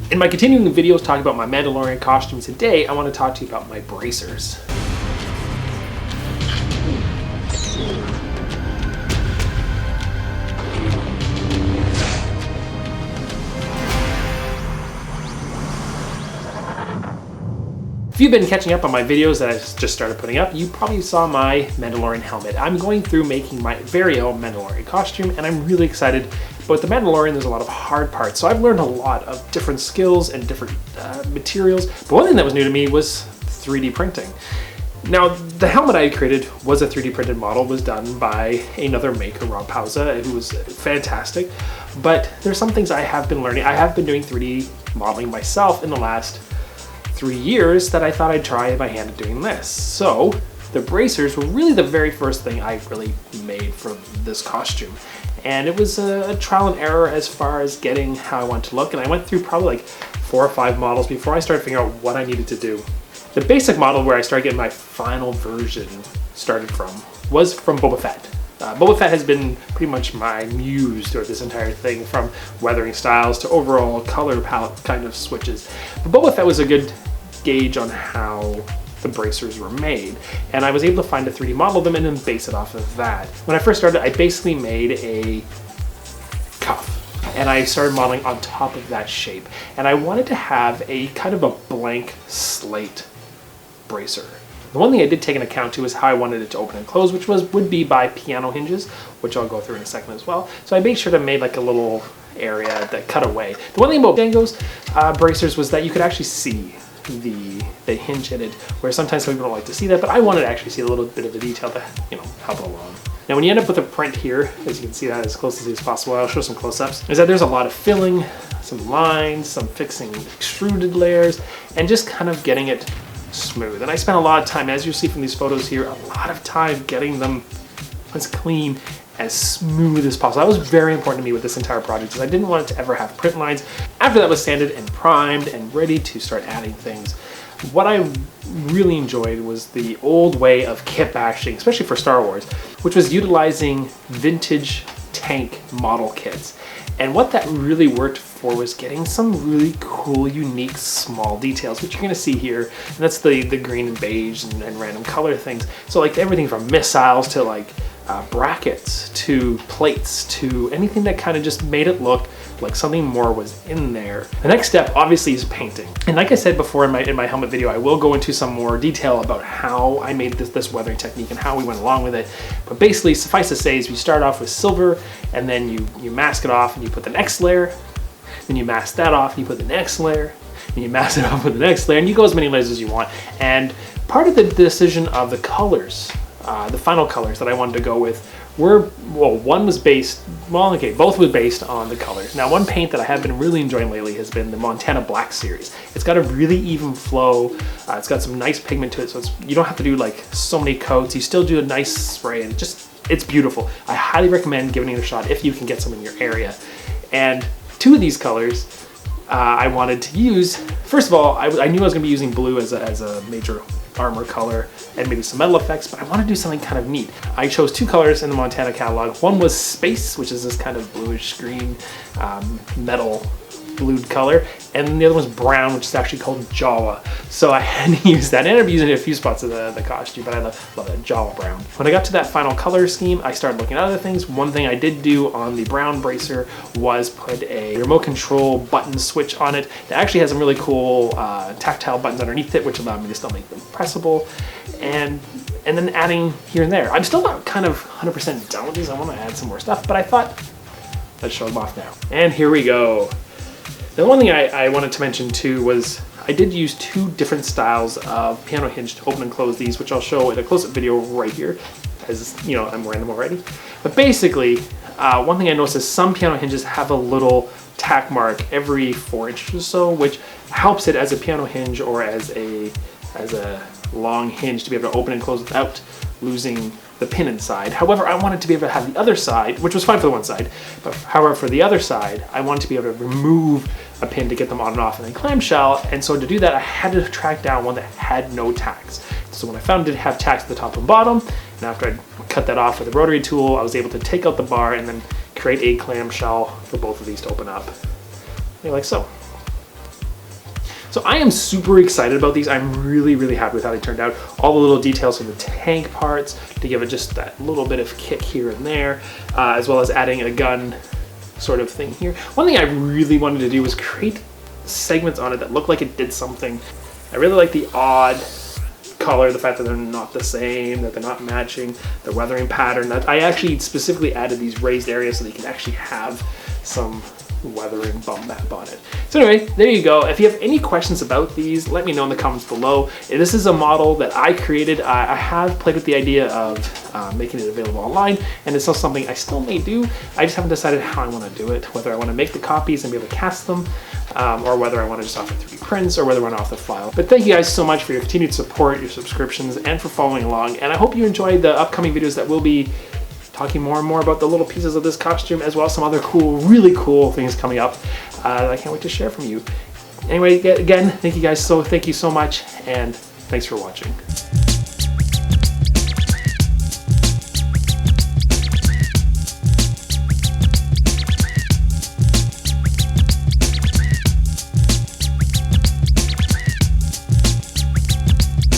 In my continuing videos talking about my Mandalorian costume today, I want to talk to you about my bracers. If you've been catching up on my videos that I just started putting up, you probably saw my Mandalorian helmet. I'm going through making my very own Mandalorian costume, and I'm really excited. But the Mandalorian, there's a lot of hard parts, so I've learned a lot of different skills and different materials. But one thing that was new to me was 3D printing. Now, the helmet I created was a 3D printed model, was done by another maker, Rob Pauza, who was fantastic. But there's some things I have been learning. I have been doing 3D modeling myself in the last 3 years that I thought I'd try my hand at doing this. So the bracers were really the very first thing I really made for this costume. And it was a trial and error as far as getting how I want to look. And I went through probably like 4 or 5 models before I started figuring out what I needed to do. The basic model where I started getting my final version started from was from Boba Fett. Boba Fett has been pretty much my muse throughout this entire thing, from weathering styles to overall color palette kind of switches. But Boba Fett was a good gauge on how the bracers were made, and I was able to find a 3D model of them and then base it off of that. When I first started, I basically made a cuff, and I started modeling on top of that shape, and I wanted to have a kind of a blank slate bracer. The one thing I did take into account too is how I wanted it to open and close, which would be by piano hinges, which I'll go through in a second as well. So I made sure to make like a little area that cut away. The one thing about Dango's bracers was that you could actually see the hinge in it, where sometimes some people don't like to see that, but I wanted to actually see a little bit of the detail to, you know, help it along. Now when you end up with a print here, as you can see that as close as possible, I'll show some close-ups, is that there's a lot of filling, some lines, some fixing extruded layers, and just kind of getting it smooth. And I spent a lot of time, as you see from these photos here, a lot of time getting them as clean, as smooth as possible. That was very important to me with this entire project, because I didn't want it to ever have print lines. After that was sanded and primed and ready to start adding things, what I really enjoyed was the old way of kit bashing, especially for Star Wars, which was utilizing vintage tank model kits. And what that really worked for was getting some really cool, unique, small details, which you're gonna see here. And that's the green and beige and random color things. So like everything from missiles to like brackets to plates to anything that kind of just made it look like something more was in there. The next step obviously is painting. And like I said before in my helmet video, I will go into some more detail about how I made this weathering technique and how we went along with it. But basically, suffice to say is we start off with silver, and then you mask it off and you put the next layer, then you mask that off and you put the next layer, and you mask it off with the next layer, and you go as many layers as you want. And part of the decision of the colors, the final colors that I wanted to go with were, well, both were based on the colors. Now, one paint that I have been really enjoying lately has been the Montana Black series. It's got a really even flow. It's got some nice pigment to it, so you don't have to do like so many coats. You still do a nice spray, and it's beautiful. I highly recommend giving it a shot if you can get some in your area. And 2 of these colors I wanted to use. First of all, I knew I was going to be using blue as a major armor color and maybe some metal effects, but I want to do something kind of neat. I chose 2 colors in the Montana catalog. One was Space, which is this kind of bluish green metal blued color, and the other one's brown, which is actually called Jawa. So I had to use that. I ended up using it in a few spots of the costume, but I love that Jawa brown. When I got to that final color scheme, I started looking at other things. One thing I did do on the brown bracer was put a remote control button switch on it that actually has some really cool tactile buttons underneath it, which allowed me to still make them pressable, and then adding here and there. I'm still not kind of 100% done with these. I want to add some more stuff, but I thought, let's show them off now. And here we go. The one thing I wanted to mention too was I did use 2 different styles of piano hinge to open and close these, which I'll show in a close-up video right here, as you know, I'm wearing them already. But basically, one thing I noticed is some piano hinges have a little tack mark every 4 inches or so, which helps it as a piano hinge or as a long hinge to be able to open and close without losing the pin inside. However, I wanted to be able to have the other side, which was fine for the one side, but however for the other side, I wanted to be able to remove a pin to get them on and off in the clamshell, and so to do that, I had to track down one that had no tacks. So when I found it did have tacks at the top and bottom, and after I cut that off with a rotary tool, I was able to take out the bar and then create a clamshell for both of these to open up, like so. So I am super excited about these. I'm really, really happy with how they turned out. All the little details of the tank parts to give it just that little bit of kick here and there, as well as adding a gun sort of thing here. One thing I really wanted to do was create segments on it that looked like it did something. I really like the odd color, the fact that they're not the same, that they're not matching, the weathering pattern. That I actually specifically added these raised areas so they can actually have some weathering bump map on it. So anyway, there you go. If you have any questions about these, let me know in the comments below. This is a model that I created. I have played with the idea of making it available online, and it's still something I still may do. I just haven't decided how I want to do it, whether I want to make the copies and be able to cast them, or whether I want to just offer 3D prints, or whether I want to offer the file. But thank you guys so much for your continued support, your subscriptions, and for following along. And I hope you enjoyed the upcoming videos that will be talking more and more about the little pieces of this costume, as well as some other cool, really cool things coming up that I can't wait to share from you. Anyway, again, thank you so much, and thanks for watching.